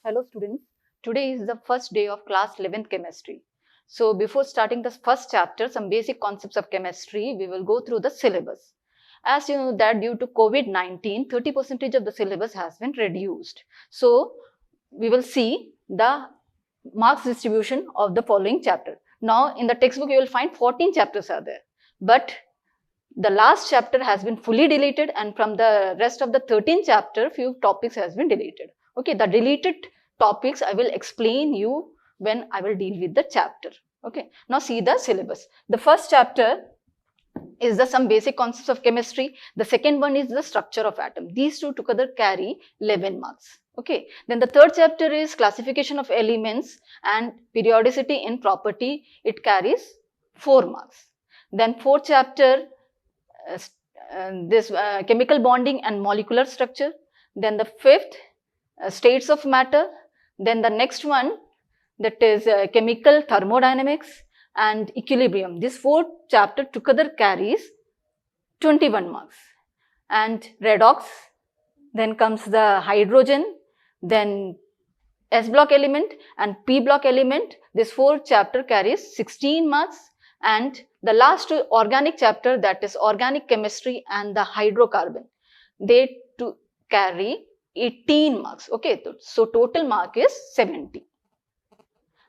Hello students, today is the first day of class 11th chemistry. So before starting the first chapter, some basic concepts of chemistry, we will go through the syllabus. As you know that due to COVID-19, 30% of the syllabus has been reduced. So we will see the marks distribution of the following chapter. Now in the textbook you will find 14 chapters are there, but the last chapter has been fully deleted, and from the rest of the 13 chapter, few topics has been deleted. Okay, the deleted topics I will explain you when I will deal with the chapter. Okay, now see the syllabus. The first chapter is the some basic concepts of chemistry. The second one is the structure of atom. These two together carry 11 marks. Okay, then the third chapter is classification of elements and periodicity in property. It carries 4 marks. Then fourth chapter, chemical bonding and molecular structure. Then the fifth, states of matter. Then the next one, that is chemical thermodynamics and equilibrium. This fourth chapter together carries 21 marks. And redox, then comes the hydrogen, then S block element and P block element. This fourth chapter carries 16 marks. And the last organic chapter, that is organic chemistry and the hydrocarbon, they to carry 18 marks. Okay, so total mark is 70.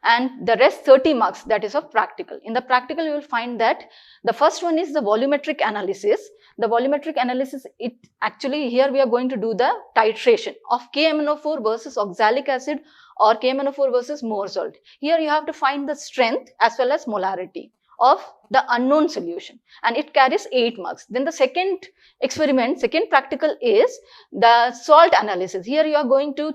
And the rest 30 marks, that is of practical. In the practical, you will find that the first one is the volumetric analysis. The volumetric analysis, it actually here we are going to do the titration of KMnO4 versus oxalic acid or KMnO4 versus Mohr salt. Here you have to find the strength as well as molarity of the unknown solution, and it carries 8 marks. Then the second experiment, second practical, is the salt analysis. Here you are going to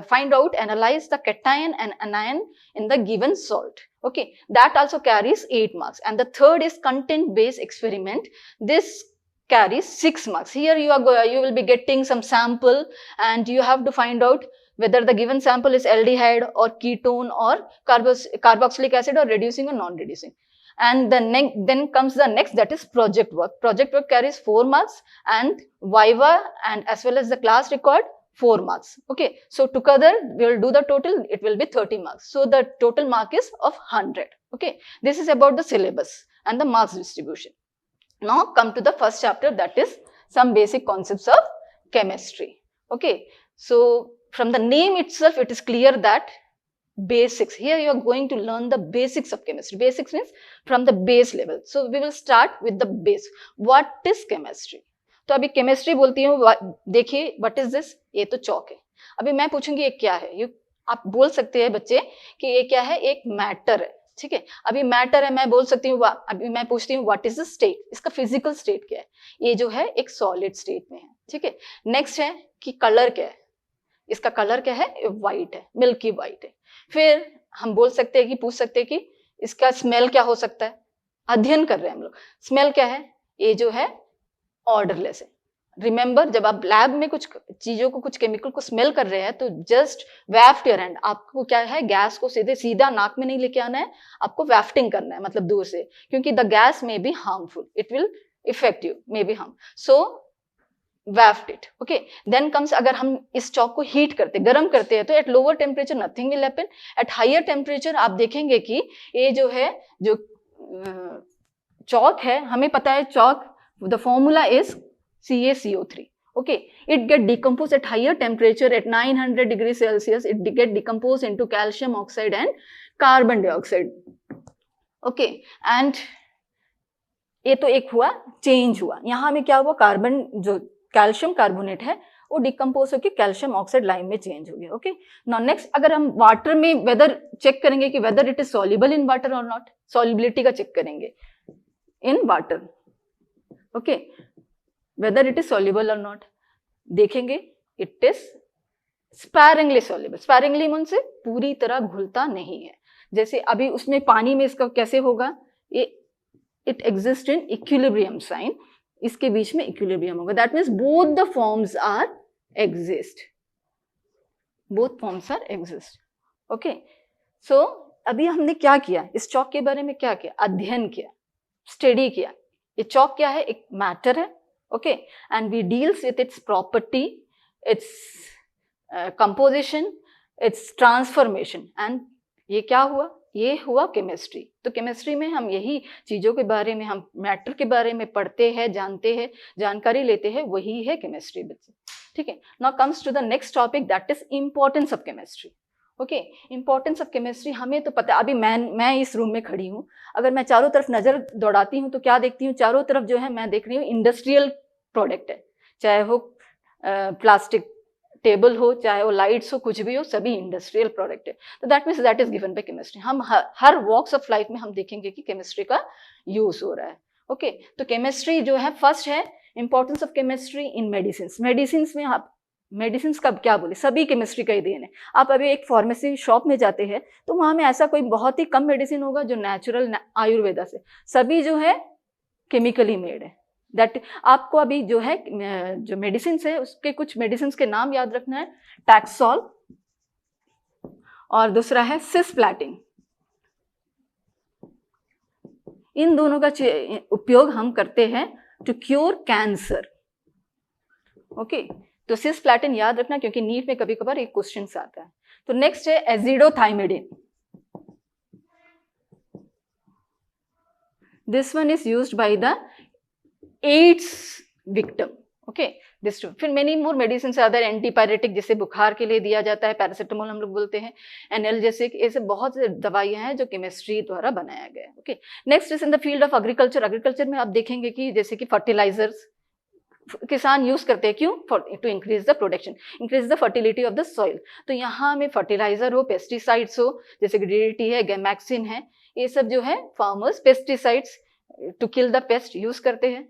find out, analyze the cation and anion in the given salt. Okay, that also carries 8 marks. And the third is content based experiment. This carries 6 marks. Here you will be getting some sample, and you have to find out whether the given sample is aldehyde or ketone or carboxylic acid or reducing or non-reducing. And then comes the next, that is project work. Project work carries 4 marks, and viva and as well as the class record 4 marks. Okay, so together we will do the total, it will be 30 marks. So the total mark is of 100. Okay, this is about the syllabus and the marks distribution. Now come to the first chapter, that is some basic concepts of chemistry. Okay, so from the name itself, it is clear that basics. Here you are going to learn the basics of chemistry. Basics means from the base level. So we will start with the base. What is chemistry? तो अभी chemistry बोलती हूँ, देखिए what is this? ये तो chalk है. अभी मैं पूछूंगी ये क्या है? आप बोल सकते हैं बच्चे कि ये क्या है? एक मैटर है. ठीक है, अभी मैटर है, मैं बोल सकती हूँ, अभी मैं पूछती हूँ व्हाट इज द स्टेट, इसका फिजिकल स्टेट क्या है? ये जो है एक सॉलिड स्टेट में है. ठीक है, नेक्स्ट है कि कलर क्या है, इसका कलर क्या है? व्हाइट है, मिल्की व्हाइट है. फिर हम बोल सकते हैं कि पूछ सकते हैं कि इसका स्मेल क्या हो सकता है? अध्ययन कर रहे हैं हम लोग, स्मेल क्या है? ये जो है ऑर्डरलेस है. रिमेंबर, जब आप लैब में कुछ चीजों को, कुछ केमिकल को स्मेल कर रहे हैं, तो जस्ट वैफ्ट योर हैंड. आपको क्या है, गैस को सीधा नाक में नहीं लेके आना है, आपको वैफ्टिंग करना है, मतलब दूर से, क्योंकि the gas may be harmful, it will effect you, may be harm. So waft it. Okay, then comes, अगर हम इस चौक को हीट करते, गर्म करते हैं, तो at lower temperature nothing will happen. At higher temperature आप देखेंगे कि ये जो है, जो चौक है, हमें पता है chalk, the formula is CaCO3. okay, it get decomposed at higher temperature at 900 degrees Celsius. It get decomposed into calcium oxide and carbon dioxide. okay, and ये तो एक हुआ, चेंज हुआ. यहाँ में क्या हुआ, कार्बन, जो कैल्शियम कार्बोनेट है, वो डिकम्पोज होकर कैल्शियम ऑक्साइड लाइम में चेंज हो गया. ओके, नाउ नेक्स्ट, अगर हम वाटर में वेदर चेक करेंगे कि whether it is soluble in water और नॉट, सॉल्युबिलिटी का चेक करेंगे in water. Okay, whether it is soluble और नॉट, देखेंगे it is sparingly soluble. Sparingly means से पूरी तरह घुलता नहीं है. जैसे अभी उसमें पानी में इसका कैसे होगा, ये it exist in equilibrium sign, इसके बीच में इक्विलिब्रियम होगा. That means both the forms are exist, both forms are exist. Okay, so अभी हमने क्या किया, इस चौक के बारे में क्या किया, अध्ययन किया, स्टडी किया. ये चौक क्या है, एक मैटर है. Okay, and we deals with its property, its composition, its transformation, and ये क्या हुआ, ये हुआ केमिस्ट्री। तो केमिस्ट्री में हम यही चीज़ों के बारे में, हम मैटर के बारे में पढ़ते हैं, जानते हैं, जानकारी लेते हैं, वही है केमिस्ट्री बच्चे, ठीक है। Now comes to the next topic, that is importance of chemistry. Okay, importance of chemistry हमें तो पता है, अभी मैं इस रूम में खड़ी हूँ, अगर मैं चारों तरफ नज़र दौड़ाती हूँ तो क्या देखती हूँ, चारों तरफ जो है मैं देख रही हूँ इंडस्ट्रियल प्रोडक्ट है, चाहे वो प्लास्टिक टेबल हो, चाहे वो लाइट्स हो, कुछ भी हो, सभी इंडस्ट्रियल प्रोडक्ट है। तो that means that is given by chemistry. हम हर वॉक्स ऑफ लाइफ में हम देखेंगे कि केमिस्ट्री का यूज हो रहा है। ओके, तो केमिस्ट्री जो है फर्स्ट है importance of chemistry in medicine. Medicine में आप मेडिसिन का क्या बोले, सभी केमिस्ट्री का ही देन है। आप अभी एक फार्मेसी शॉप में जाते हैं तो वहाँ में ऐसा कोई बहुत ही कम मेडिसिन होगा जो नेचुरल आयुर्वेदा से, सभी जो है केमिकली मेड है। दैट आपको अभी जो है जो मेडिसिन है उसके कुछ मेडिसिन के नाम याद रखना है, टैक्सोल और दूसरा है सिस्प्लैटिन। इन दोनों का उपयोग हम करते हैं टू क्योर कैंसर। ओके, तो सिस्प्लैटिन याद रखना क्योंकि नीट में कभी कभार एक क्वेश्चन आता है। तो नेक्स्ट है azidothymidine. This one is used by the AIDS victim. Okay, this two, फिर many more medicine other, antipyretic जिसे बुखार के लिए दिया जाता है, पैरासिटामोल हम लोग बोलते हैं, एनाल्जेसिक, ऐसे बहुत से दवाइयां हैं जो केमिस्ट्री द्वारा बनाया गया है। Okay, next is in the field of agriculture. Agriculture में आप देखेंगे कि जैसे कि फर्टिलाइजर्स किसान यूज करते हैं, क्यों, to increase the production, increase the fertility of the soil. तो यहाँ में फर्टिलाइजर हो, पेस्टिसाइड्स हो, जैसे कि डीडीटी है, गैमैक्सिन है, ये सब जो है farmers pesticides to kill the pest use करते हैं,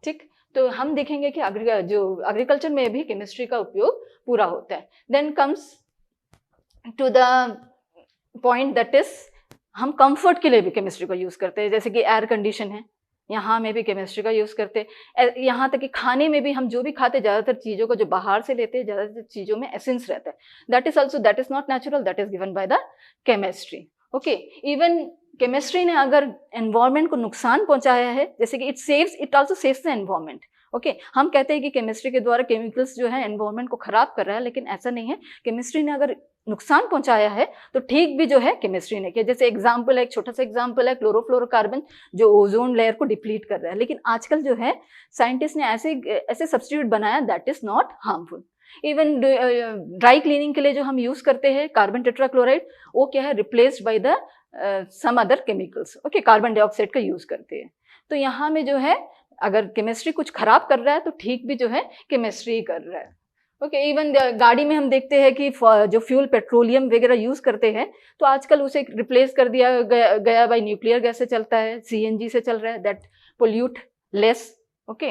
ठीक। तो हम देखेंगे कि जो एग्रीकल्चर में भी केमिस्ट्री का उपयोग पूरा होता है। Then comes to the point that is हम कंफर्ट के लिए भी केमिस्ट्री को यूज करते हैं, जैसे कि एयर कंडीशन है, यहाँ में भी केमिस्ट्री का यूज करते हैं। यहाँ तक कि खाने में भी हम जो भी खाते, ज़्यादातर चीज़ों को जो बाहर से लेते हैं, ज़्यादातर चीज़ों में एसेंस रहता है, that is also, that is not natural, that is given by the chemistry. Okay, even chemistry ने अगर एनवायरनमेंट को नुकसान पहुंचाया है, जैसे कि it also saves the environment. Okay, हम कहते हैं कि केमिस्ट्री के द्वारा केमिकल्स जो है एनवायरनमेंट को खराब कर रहा है, लेकिन ऐसा नहीं है। केमिस्ट्री ने अगर नुकसान पहुंचाया है तो ठीक भी जो है केमिस्ट्री ने किया। जैसे एग्जाम्पल है, एक छोटा सा एग्जाम्पल है, क्लोरोफ्लोरोकार्बन जो ओजोन लेयर को डिप्लीट कर रहा है, लेकिन आजकल जो है साइंटिस्ट ने ऐसे सब्स्टिट्यूट बनाया that is not harmful. Even dry cleaning के लिए जो हम यूज करते हैं कार्बन टेट्राक्लोराइड, वो क्या है, replaced by the some other chemicals. Okay, carbon dioxide का यूज करते हैं। तो यहाँ में जो है अगर केमिस्ट्री कुछ खराब कर रहा है तो ठीक भी जो है केमिस्ट्री कर रहा है। ओके, इवन गाड़ी में हम देखते हैं कि जो फ्यूल पेट्रोलियम वगैरह यूज करते हैं तो आजकल उसे रिप्लेस कर दिया गया बाय न्यूक्लियर गैस से चलता है, सीएनजी से चल रहा है, that pollute less. Okay,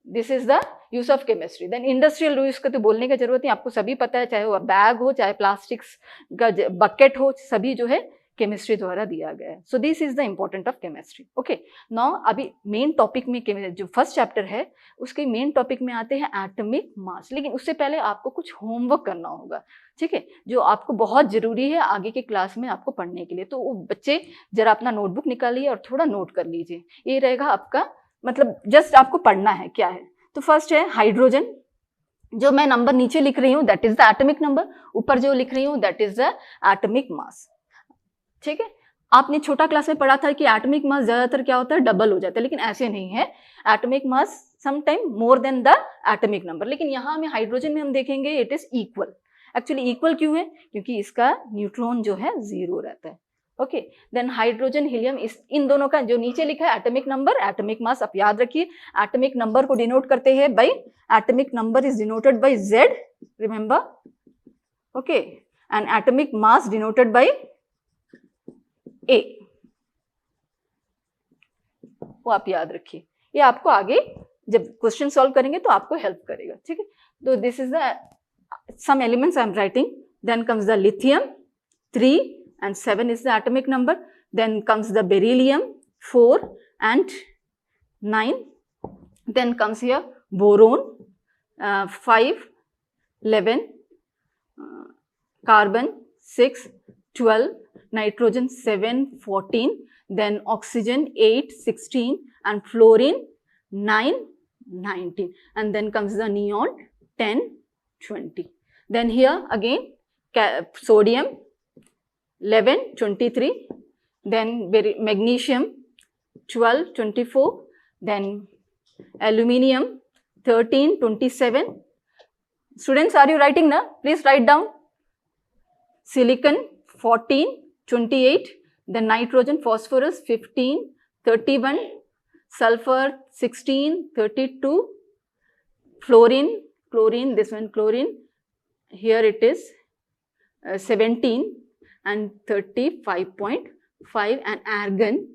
this is the use of chemistry. Then industrial use का तो बोलने की जरूरत नहीं, आपको सभी पता है, चाहे वो बैग हो, चाहे प्लास्टिक्स का बकेट हो, सभी जो है केमिस्ट्री द्वारा दिया गया है। So this is the important of chemistry. Okay, now अभी मेन टॉपिक में जो फर्स्ट चैप्टर है उसके मेन टॉपिक में आते हैं एटॉमिक मास, लेकिन उससे पहले आपको कुछ होमवर्क करना होगा, ठीक है, जो आपको बहुत जरूरी है आगे के क्लास में आपको पढ़ने के लिए। तो वो बच्चे जरा अपना नोटबुक निकालिए और थोड़ा नोट कर लीजिए, ये रहेगा आपका, मतलब जस्ट आपको पढ़ना है क्या है। तो फर्स्ट है हाइड्रोजन, जो मैं नंबर नीचे लिख रही हूँ that is the atomic number, ऊपर जो लिख रही हूँ दैट इज द एटॉमिक मास, ठीक है। आपने छोटा क्लास में पढ़ा था कि एटॉमिक मास ज्यादातर क्या होता है, डबल हो जाता है, लेकिन ऐसे नहीं है, atomic mass sometime more than the atomic number. लेकिन यहाँ में हाइड्रोजन में हम देखेंगे it is equal. Actually equal क्यों है, क्योंकि इसका न्यूट्रॉन जो है 0 रहता है। ओके, देन हाइड्रोजन हीलियम, इन दोनों का जो नीचे लिखा है एटॉमिक नंबर, एटॉमिक मास, आप याद रखिए एटॉमिक नंबर को डिनोट करते हैं by, atomic number is denoted by Z, remember. Okay, and atomic mass denoted by A, वो आप याद रखिए, ये आपको आगे जब क्वेश्चन सॉल्व करेंगे तो आपको हेल्प करेगा, ठीक है। तो this is the some elements I am writing, then comes the lithium 3 and 7 is the atomic number, then comes the beryllium 4 and 9, then comes here boron 5 11, carbon 6 12, nitrogen 7 14, then oxygen 8 16 and fluorine 9 19, and then comes the neon 10 20. Then here again sodium 11, 23, then magnesium 12, 24, then aluminium 13, 27. Students, are you writing now? Please write down. Silicon 14, 28, then nitrogen, phosphorus 15, 31, sulfur 16, 32, fluorine, this one chlorine, here it is 17 and 35.5, and argon,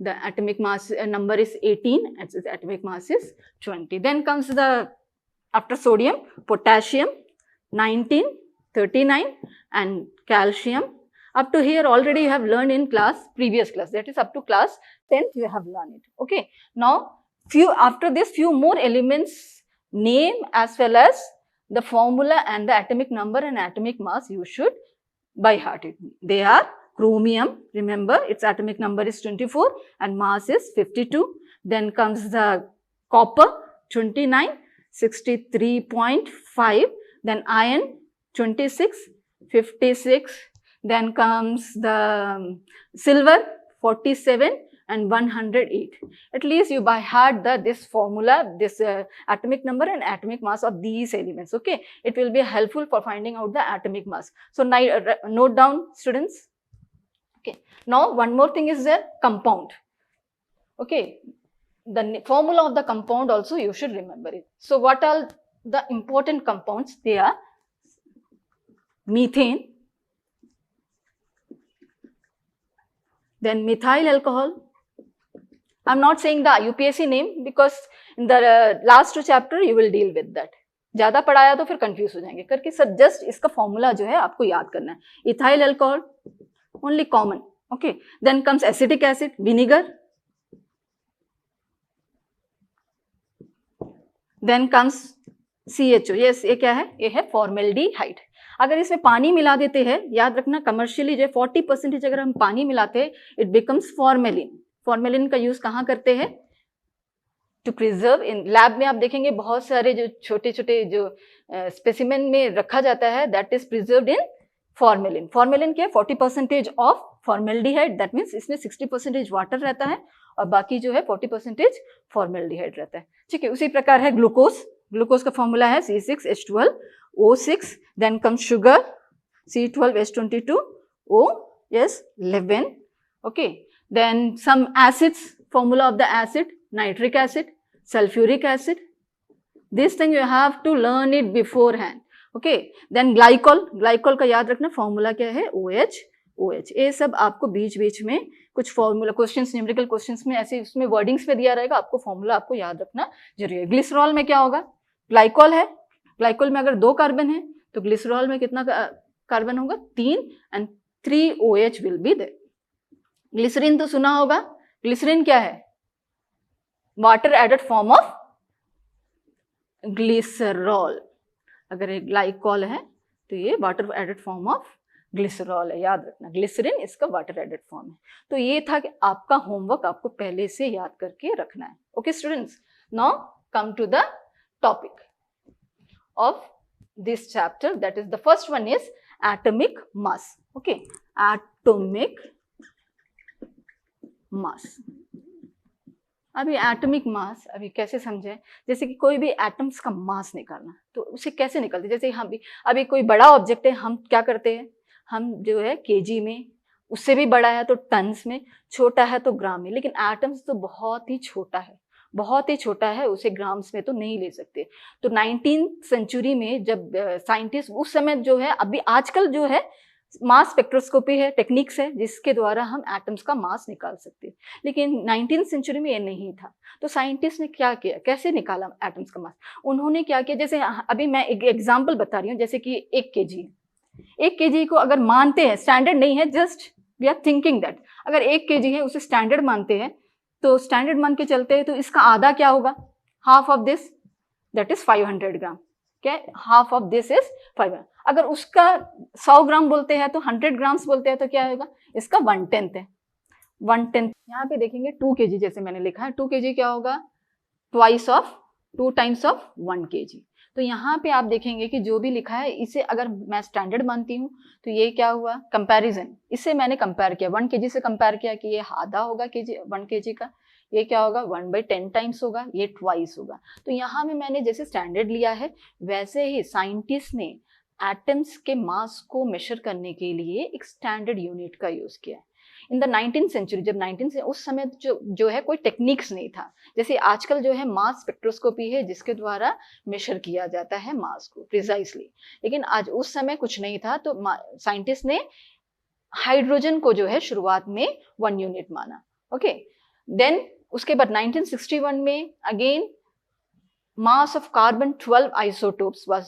the atomic mass number is 18 and its atomic mass is 20. Then comes the, after sodium, potassium 19, 39, and calcium. Up to here already you have learned in previous class, that is up to class 10th you have learned it. Okay, now after this few more elements name as well as the formula and the atomic number and atomic mass you should by heart it. They are chromium, remember its atomic number is 24 and mass is 52. Then comes the copper 29, 63.5, then iron 26, 56, then comes the silver 47 and 108. At least you by heart this formula, this atomic number and atomic mass of these elements. Okay, it will be helpful for finding out the atomic mass. So note down, students. Okay, now one more thing is the compound. Okay, the formula of the compound also you should remember it. So what are the important compounds? They are methane, then methyl alcohol. I am not saying the UPSC name because in the last two chapter you will deal with that. ज़्यादा पढ़ाया तो फिर confuse हो जाएंगे करके sir just इसका formula जो है आपको याद करना है. Ethyl alcohol only common. Okay, then comes acetic acid, vinegar, then comes CHO. Yes, ये क्या है? ये है फॉर्मेल्डिहाइड. अगर इसमें पानी मिला देते हैं, याद रखना कमर्शियली जो 40% अगर हम पानी मिलाते हैं इट बिकम्स फॉर्मेलिन. फॉर्मेलिन का यूज कहाँ करते हैं? To preserve. इन लैब में आप देखेंगे बहुत सारे जो छोटे छोटे जो स्पेसिमेन में रखा जाता है that is preserved in formalin. Formalin क्या है? 40% ऑफ फॉर्मेल्डिहाइड, दैट मीन्स इसमें 60% वाटर रहता है और बाकी जो है 40% फॉर्मेल्डिहाइड रहता है. ठीक है, उसी प्रकार है ग्लूकोज. ग्लूकोज का फॉर्मूला है C6H12O6, then come sugar C12H22O11. Okay, then some acids, formula of the acid, nitric acid, sulfuric acid. This thing you have to learn it beforehand. Okay, then glycol का याद रखना formula क्या है? OH. ये सब आपको बीच बीच में कुछ फॉर्मूला क्वेश्चंस, न्यूमेरिकल क्वेश्चंस में ऐसे उसमें वर्डिंग्स में दिया रहेगा, आपको फॉर्मूला आपको याद रखना जरूरी है. ग्लिसरॉल में क्या होगा? ग्लाइकॉल है, ग्लाइकॉल में अगर 2 कार्बन है तो ग्लिसरॉल में कितना कार्बन होगा? 3 and 3 OH will be there. Glycerine तो सुना होगा. ग्लिसरीन क्या है? Water added form of glycerol. अगर एक ग्लाइकॉल है तो ये water added form of glycerol है, याद रखना. ग्लिसरीन इसका वाटर एडेड फॉर्म है. तो ये था कि आपका होमवर्क आपको पहले से याद करके रखना है. Okay students, now come to the topic of this chapter, that is the first one is atomic mass. Okay, atomic mass. अभी एटॉमिक मास अभी कैसे समझे? जैसे कि कोई भी एटम्स का मास निकालना, तो उसे कैसे निकालते? जैसे हम भी अभी कोई बड़ा ऑब्जेक्ट है, हम क्या करते हैं? हम जो है केजी में, उससे भी बड़ा है तो टन्स में, छोटा है तो ग्राम में. लेकिन एटम्स तो बहुत ही छोटा है, बहुत ही छोटा है, उसे ग्राम्स में तो नहीं ले सकते. तो 19th सेंचुरी में जब साइंटिस्ट उस समय जो है, अभी आजकल जो है मास स्पेक्ट्रोस्कोपी है, टेक्निक्स है जिसके द्वारा हम एटम्स का मास निकाल सकते हैं. लेकिन 19th सेंचुरी में ये नहीं था. तो साइंटिस्ट ने क्या किया? कैसे निकाला एटम्स का मास? उन्होंने क्या किया? जैसे अभी मैं एक एग्जांपल बता रही हूँ, जैसे कि 1 kg. 1 kg को अगर मानते हैं, स्टैंडर्ड नहीं है, just we are thinking that अगर 1 kg है उसे स्टैंडर्ड मानते हैं, तो स्टैंडर्ड मान के चलते हैं तो इसका आधा क्या होगा? Half of this, that is 500 ग्राम. क्या? Half of this is 500. अगर उसका 100 ग्राम बोलते हैं तो 100 ग्राम्स बोलते हैं तो क्या होगा? इसका 1/10 है. 1/10. यहाँ पे देखेंगे 2 kg जैसे मैंने लिखा है. 2 kg क्या होगा? 2 टाइम्स ऑफ 1 kg. तो यहाँ पे आप देखेंगे कि जो भी लिखा है इसे अगर मैं स्टैंडर्ड मानती हूँ तो ये क्या हुआ, कंपैरिजन, इससे मैंने कंपेयर किया 1 kg से कंपेयर किया कि ये आधा होगा केजी 1 kg का, ये क्या होगा 1/10 टाइम्स होगा, ये ट्वाइस होगा। तो यहाँ में मैंने जैसे स्टैंडर्ड लिया है वैसे ही साइंटिस्ट ने एटम्स के मास को मेजर करने के लिए एक स्टैंडर्ड यूनिट का यूज किया है। इन द 19th सेंचुरी, जब 19 से उस समय जो है कोई टेक्निक्स नहीं था, जैसे आजकल जो है मास स्पेक्ट्रोस्कोपी है जिसके द्वारा मेजर किया जाता है मास को प्रिसाइसली, लेकिन आज उस समय कुछ नहीं था। तो साइंटिस्ट ने हाइड्रोजन को जो है शुरुआत में 1 यूनिट माना। ओके, देन उसके बाद 1961 में again mass of carbon 12 isotopes was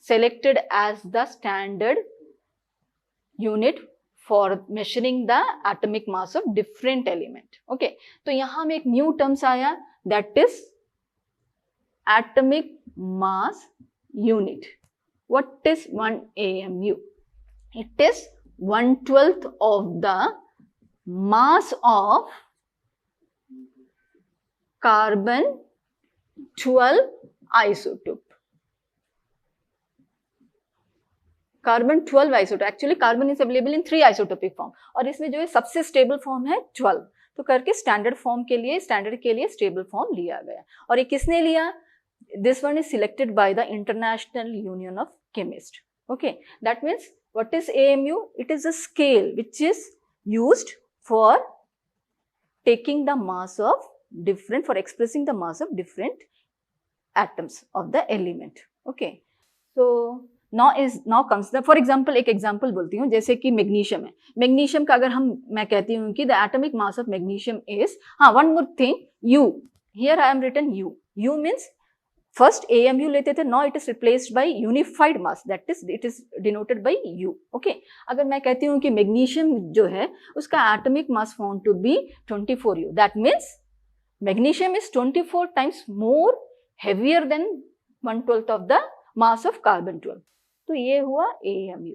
selected as the standard unit for measuring the atomic mass of different element. Okay, तो यहाँ में एक न्यू टर्म्स आया, that is atomic mass unit. What is 1 AMU? It is 1/12 of the mass of carbon 12 isotope. Carbon 12 isotope, actually carbon is available in 3 isotopic form और इसमें जो है सबसे स्टेबल फॉर्म है 12, तो करके स्टैंडर्ड के लिए स्टेबल फॉर्म लिया गया। और ये किसने लिया? This one is selected by the international union of chemist. Okay, that means what is AMU? It is a scale which is used for taking the mass of different, for expressing the mass of different atoms of the element. Okay, so now comes the, for example एक example बोलती हूँ, जैसे कि magnesium है, magnesium का अगर मैं कहती हूँ कि the atomic mass of magnesium is, हाँ one more thing, U, here I am written U means first AMU लेते थे, now it is replaced by unified mass, that is it is denoted by U। Okay, अगर मैं कहती हूँ कि magnesium जो है उसका atomic mass found to be 24U, that means magnesium is 24 times more heavier than 1/12 of the mass of carbon 12। तो ये हुआ AMU।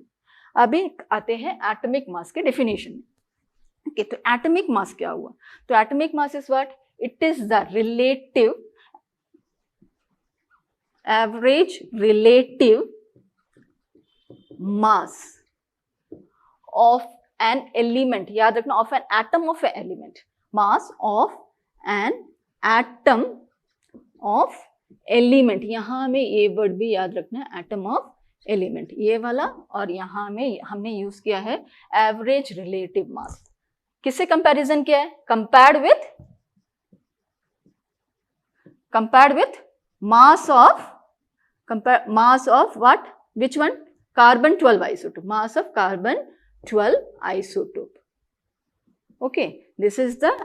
अभी आते हैं एटॉमिक मास के डेफिनेशन में। ओके, तो एटॉमिक मास क्या हुआ? तो atomic mass is what? It is the relative average relative mass of an element, याद रखना, of an atom of an element, mass of an atom of element, यहां हमें ये वर्ड भी याद रखना है, एटम ऑफ एलिमेंट ये वाला, और यहां में हमने यूज किया है एवरेज रिलेटिव मास। किससे कंपैरिजन किया है? Compared with mass of what, which one? Carbon 12 isotope, mass of carbon 12 isotope. Okay, this is the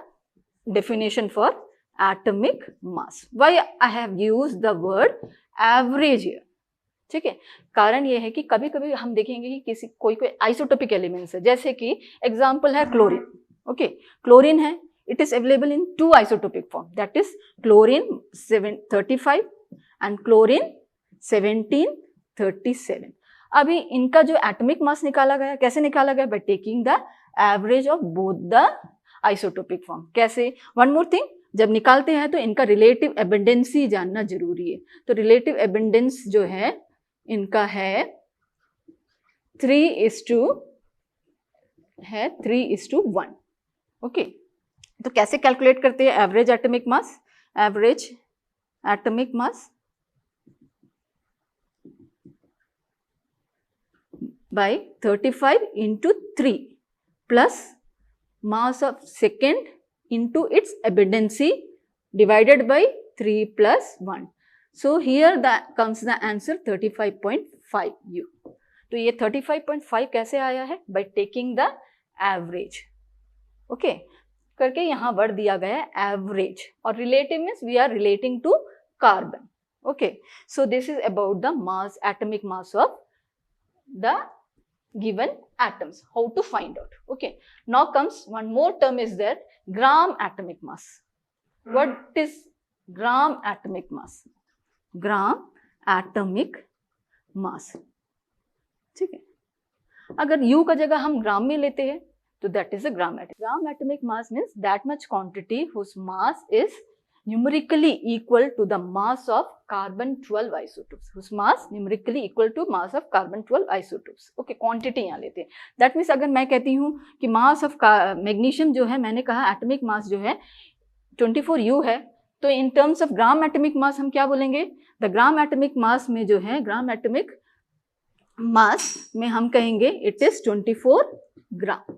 definition for atomic mass. Why I have used the word average here? ठीक है, कारण ये है कि कभी कभी हम देखेंगे कि कोई आइसोटोपिक एलिमेंट्स है, जैसे कि एग्जांपल है क्लोरीन। ओके, क्लोरीन है, it is available in 2 isotopic form, that is chlorine 735 and chlorine 1737। अभी इनका जो एटॉमिक मास निकाला गया, कैसे निकाला गया? By taking the average of both the isotopic form. कैसे? वन मोर थिंग, जब निकालते हैं तो इनका रिलेटिव एबंडेंसी जानना जरूरी है। तो रिलेटिव एबंडेंस जो है इनका है 3:1। ओके, तो कैसे कैलकुलेट करते हैं average atomic mass? Average atomic mass by 35 into 3 plus mass of second into its abundancy divided by 3 plus 1. So here that comes the answer 35.5 U. तो ये 35.5 कैसे आया है? By taking the average. Okay, करके यहाँ word दिया गया है average, और relative means we are relating to carbon. Okay, so this is about the mass, atomic mass of the given atoms, how to find out. Okay, now comes one more term is there, gram atomic mass. What is gram atomic mass? Gram atomic mass, ठीक है, अगर U का जगह हम ग्राम में लेते हैं तो that is a gram atomic mass means that much quantity whose mass is numerically equal to the mass of carbon 12 isotopes, whose mass numerically equal to mass of carbon 12 isotopes. Okay, quantity यहाँ लेते हैं. That means अगर मैं कहती हूँ कि mass of magnesium जो है, मैंने कहा atomic mass जो है 24U है, तो in terms of gram atomic mass हम क्या बोलेंगे? The gram atomic mass में जो है, gram atomic mass में हम कहेंगे it is 24 ग्राम.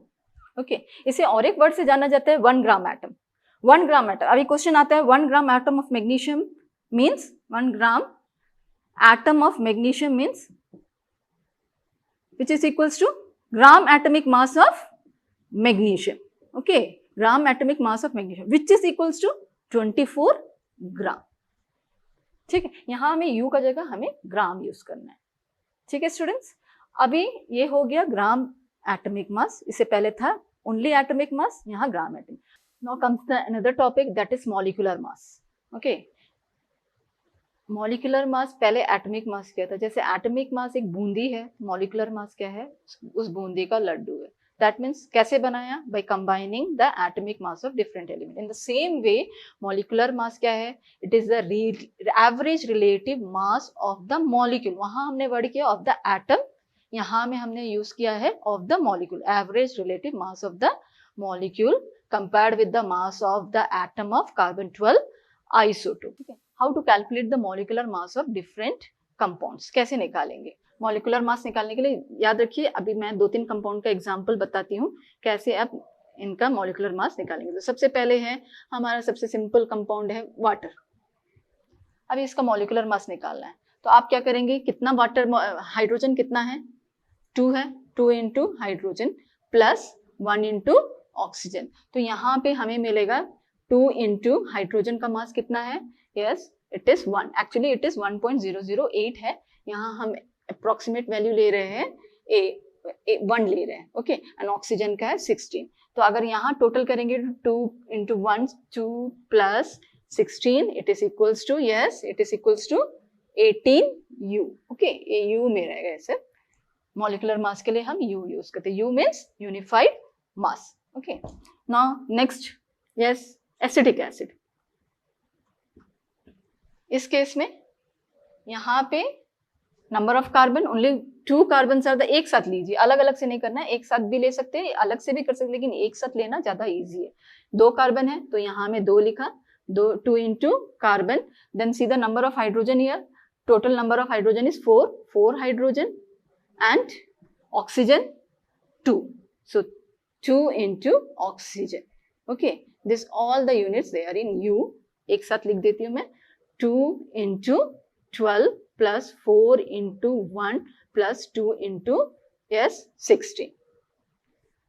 ओके, इसे और एक वर्ड से जाना जाता है 1 ग्राम एटम. 1 ग्राम एटम, अभी क्वेश्चन आता है 1 gram atom of magnesium means 1 gram atom of magnesium means which is equals to gram atomic mass of magnesium. Okay, gram atomic mass of magnesium which is equals to 24 gram. ठीक है, यहां हमें you का जगह हमें ग्राम use करना है. ठीक है स्टूडेंट्स, अभी ये हो गया ग्राम एटमिक मास, इससे पहले था ओनली एटमिक मास, यहाँ gram atomic. Now comes the another topic that is molecular mass. Okay, molecular mass पहले एटमिक मास क्या था? जैसे एटमिक मास एक बूंदी है, मॉलिक्यूलर मास क्या है? उस बूंदी का लड्डू है. दैट मीन्स कैसे बनाया? By combining the atomic mass of different element. In the same way molecular mass क्या है? It is the average relative mass of the molecule. वहां हमने वर्ड किया ऑफ द एटम, यहाँ में हमने यूज किया है of the molecule. Average relative mass of the molecule compared with the mass of the atom of carbon 12 isotope. ठीक है, how to calculate the molecular mass of different compounds, कैसे निकालेंगे? Molecular mass निकालने के लिए याद रखिए, अभी मैं 2-3 कंपाउंड का एग्जाम्पल बताती हूँ कैसे आप इनका मॉलिक्यूलर मास निकालेंगे. तो सबसे पहले है हमारा सबसे सिंपल कंपाउंड है वाटर. अभी इसका मॉलिक्यूलर मास निकालना है, तो आप क्या करेंगे? कितना वाटर, हाइड्रोजन कितना है? 2 है, 2 into hydrogen plus 1 into oxygen. तो यहाँ पे हमें मिलेगा 2 इंटू हाइड्रोजन का मास कितना है? Yes, it is 1. Actually it is 1.008 है. यहाँ हम अप्रोक्सीमेट वैल्यू ले रहे हैं, 1 ले रहे हैं. ओके, एंड ऑक्सीजन का है 16. तो अगर यहाँ टोटल करेंगे 2 into 1, 2 plus 16, it is equals to, yes, it is equals to 18U. Okay, ये U में रहेगा. ऐसे मॉलिक्यूलर मास के लिए हम U यूज करते हैं. U means unified mass. Okay, now next, yes, acetic acid. इस केस में यहाँ पे number of carbon only 2 carbon are the. एक साथ लीजिए, अलग अलग से नहीं करना है, एक साथ भी ले सकते हैं, अलग से भी कर सकते हैं, लेकिन एक साथ लेना ज्यादा इजी है. 2 कार्बन है तो यहाँ में 2 लिखा, 2 इंटू carbon. Then see the number of hydrogen here. Total number of hydrogen is 4 hydrogen and oxygen 2. So 2 into oxygen. Okay, this all the units they are in U. एक साथ लिख देती हूँ मैं. 2 into 12 plus 4 into 1 plus 2 into, yes, 16.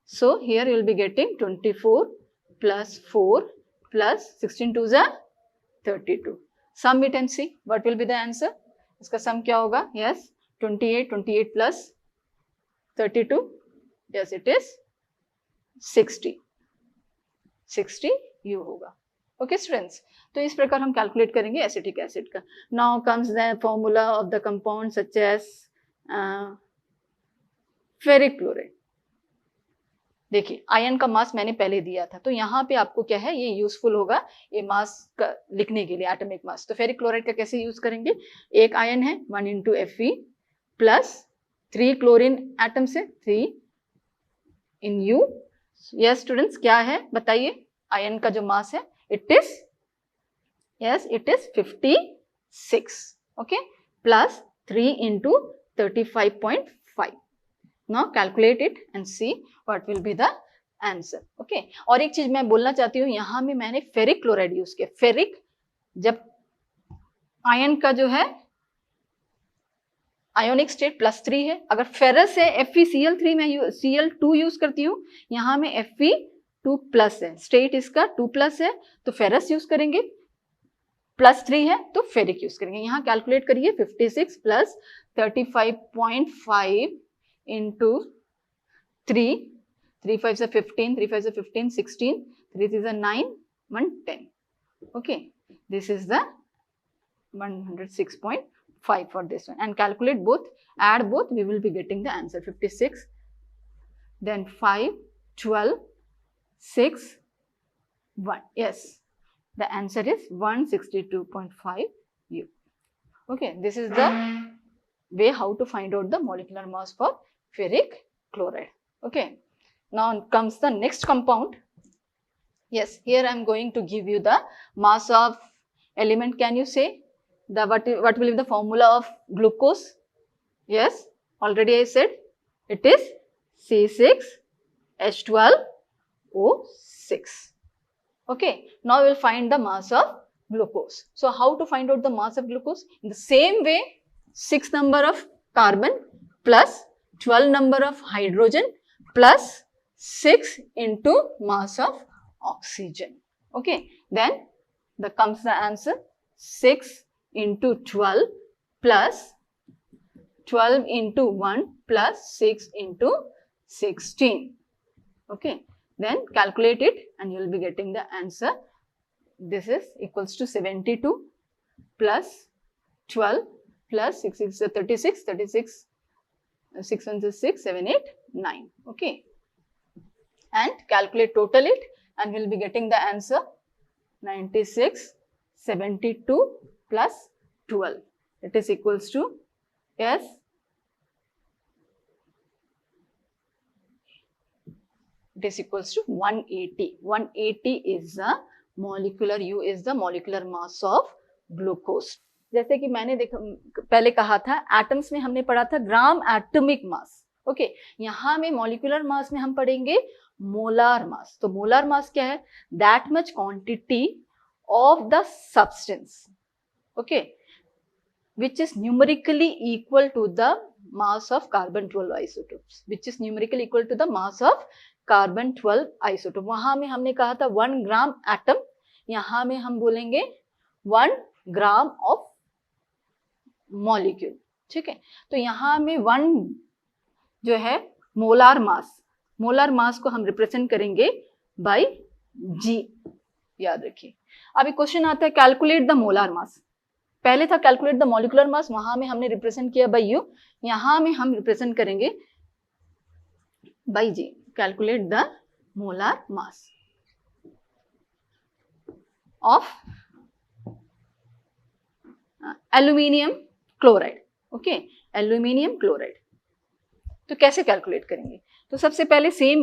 So here you will be getting 24 plus 4 plus 16 to the 32. Sum it and see what will be the answer. इसका सम क्या होगा? Yes, 28 plus 32, yes, it is 60 U होगा. Okay students, तो इस प्रकार हम calculate करेंगे acetic acid का. Now comes the formula of the compound such as ferric chloride. देखिए, आयन का मास मैंने पहले दिया था, तो यहाँ पे आपको क्या है, ये यूजफुल होगा ये मास का लिखने के लिए, एटॉमिक मास. तो फेरिक क्लोराइड का कैसे यूज करेंगे? एक आयन है 1 into Fe plus 3 chlorine atom से 3 इन U. यस स्टूडेंट्स, क्या है बताइए? आयन का जो मास है it is, yes, it is 56. Okay, plus 3 into 35.5. Now calculate it and see what will be the answer. Okay, और एक चीज मैं बोलना चाहती हूँ, यहाँ में मैंने फेरिक क्लोराइड यूज किया. फेरिक जब आयन का जो है आयोनिक स्टेट +3 है, अगर फेरस है FeCl3 में Cl2 यूज करती हूँ, यहाँ में Fe2+ है, स्टेट इसका 2+ है, तो फेरस यूज करेंगे. +3 है तो फेरिक यूज करेंगे. यहाँ कैलकुलेट करिए, 56 प्लस 35.5 इंटू 3, 3 5 से 15, 3 5 से 15, 16, 3 3 से 9, 1 10. Okay, this is the 106.5 for this one, and calculate both, add both, we will be getting the answer. 56, then 5, 12, 6, 1. Yes, The answer is 162.5 U. Okay, this is the way how to find out the molecular mass for ferric chloride. Okay, now comes the next compound. Yes, here I am going to give you the mass of element. Can you say the what will be the formula of glucose? Yes, already I said it is C6H12O6. Okay, now we will find the mass of glucose. So how to find out the mass of glucose? In the same way, 6 number of carbon plus 12 number of hydrogen plus 6 into mass of oxygen. Okay, then comes the answer 6 into 12 plus 12 into 1 plus 6 into 16. Okay, then calculate it and you will be getting the answer. This is equals to 72 plus 12 plus 6 is 36, 36, 6 1 is 6, 7, 8, 9. Okay, and calculate total it and we will be getting the answer 96, 72 plus 12. It is equals to, yes, it is equals to 180. 180 is the molecular, U is the molecular mass of glucose. जैसे कि मैंने पहले कहा था, atoms में हमने पढ़ा था ग्राम एटॉमिक मास. ओके, यहाँ में मॉलिक्यूलर मास में हम पढ़ेंगे मोलार मास. तो मोलार मास क्या है? That much quantity of the substance, okay, which is numerically equal to the mass of carbon-12 isotopes, which is numerically equal to the mass of carbon-12 isotope. वहां में हमने कहा था 1 gram atom, यहाँ में हम बोलेंगे 1 ग्राम ऑफ मॉलिक्यूल. ठीक है, तो यहाँ में 1 जो है मोलार मास, मोलार मास को हम रिप्रेजेंट करेंगे बाय G. याद रखिए. अभी क्वेश्चन आता है कैलकुलेट द मोलार मास. पहले था कैलकुलेट द मॉलिक्यूलर मास, वहां में हमने रिप्रेजेंट किया बाय U. यहाँ में हम रिप्रेजेंट करेंगे by G. Calculate the molar mass of aluminium chloride. Okay, aluminium chloride. तो कैसे कैलकुलेट करेंगे? तो सबसे पहले सेम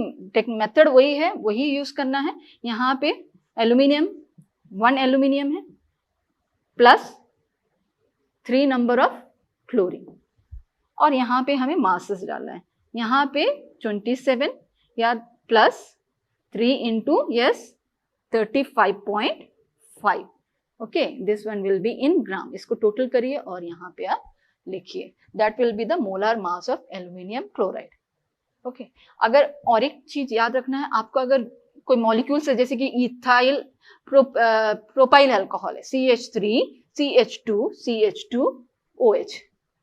मेथड वही है, वही यूज करना है. यहाँ पे एल्यूमिनियम 1 एल्यूमिनियम है प्लस 3 नंबर ऑफ क्लोरीन और यहाँ पे हमें मासेस डालना है. यहाँ पे 27 या plus 3 into yes 35.5. Okay, this one will be in gram. इसको टोटल करिए और यहाँ पे आप लिखिए. That will be the molar mass of aluminium chloride. Okay, अगर और एक चीज याद रखना है आपको, अगर कोई मॉलिक्यूल से जैसे कि इथाइल प्रोपाइल अल्कोहल है CH3 CH2 CH2OH,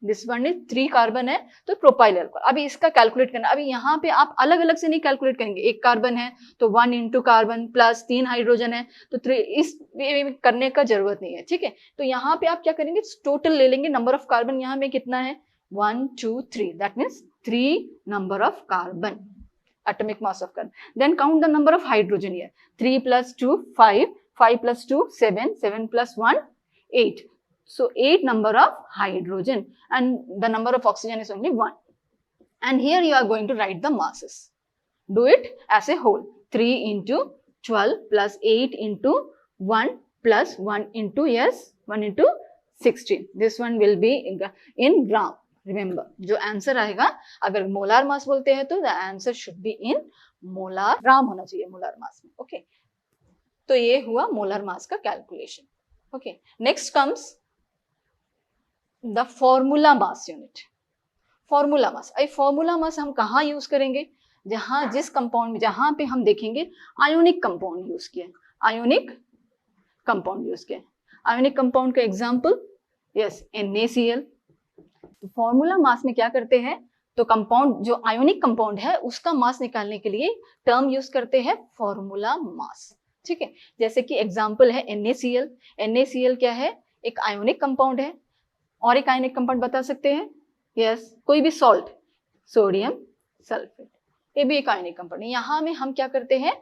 this one is 3 carbon है तो प्रोपाइल अल्कोहल. अभी इसका कैलकुलेट करना. अभी यहाँ पे आप अलग अलग से नहीं कैलकुलेट करेंगे. 1 कार्बन है तो 1 इंटू कार्बन प्लस 3 हाइड्रोजन है तो 3, इस करने का जरूरत नहीं है. ठीक है, तो यहाँ पे आप क्या करेंगे, टोटल ले लेंगे. नंबर ऑफ कार्बन यहाँ में कितना है 1 2 3, that means 3 number of carbon, atomic mass of carbon. Then count the number of hydrogen here. 3 plus 2 5, 5 plus 2 7, 7 plus 1 8. So 8 number of hydrogen and the number of oxygen is only 1. And here you are going to write the masses. Do it as a whole. 3 into 12 plus 8 into 1 plus 1 into, yes, 1 into 16. This one will be in gram. Remember, जो answer आएगा, अगर molar mass बोलते हैं तो the answer should be in molar, gram होना चाहिए molar mass में. Okay, तो ये हुआ मोलार मास का calculation. Okay, next comes the formula mass unit. Formula mass. I formula mass हम कहाँ यूज करेंगे? जहां जिस कंपाउंड में, जहां पे हम देखेंगे आयोनिक कंपाउंड यूज किया, आयोनिक कंपाउंड यूज किया. आयोनिक कंपाउंड का एग्जाम्पल, यस, NaCl. तो फॉर्मूला मास में क्या करते हैं, तो कंपाउंड जो आयोनिक कंपाउंड है उसका मास निकालने के लिए टर्म यूज करते हैं फॉर्मूला मास. ठीक है, जैसे कि एग्जांपल है NaCl. NaCl क्या है? एक आयोनिक कंपाउंड है. और एक आयोनिक कंपाउंड बता सकते हैं? यस, कोई भी सॉल्ट, सोडियम सल्फेट, ये भी एक आयोनिक कंपाउंड है. यहाँ में हम क्या करते हैं,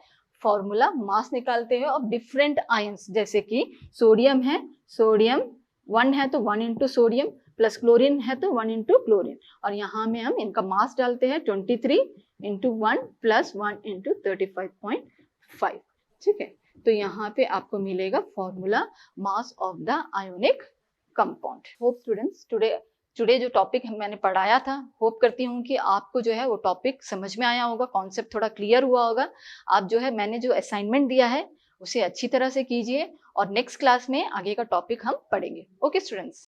फॉर्मूला मास निकालते हैं ऑफ डिफरेंट आयंस, जैसे कि सोडियम है, सोडियम 1 है तो 1 इंटू सोडियम, प्लस क्लोरीन है तो 1 इंटू क्लोरीन, और यहाँ में हम इनका मास डालते हैं 23 इंटू 1 प्लस 1 इंटू 35.5। ठीक है, तो यहाँ पे आपको मिलेगा formula mass of the ionic compound. Hope students today जो टॉपिक मैंने पढ़ाया था, होप करती हूँ कि आपको जो है वो टॉपिक समझ में आया होगा, कॉन्सेप्ट थोड़ा क्लियर हुआ होगा। आप जो है मैंने जो असाइनमेंट दिया है उसे अच्छी तरह से कीजिए और नेक्स्ट क्लास में आगे का टॉपिक हम पढ़ेंगे। Okay students.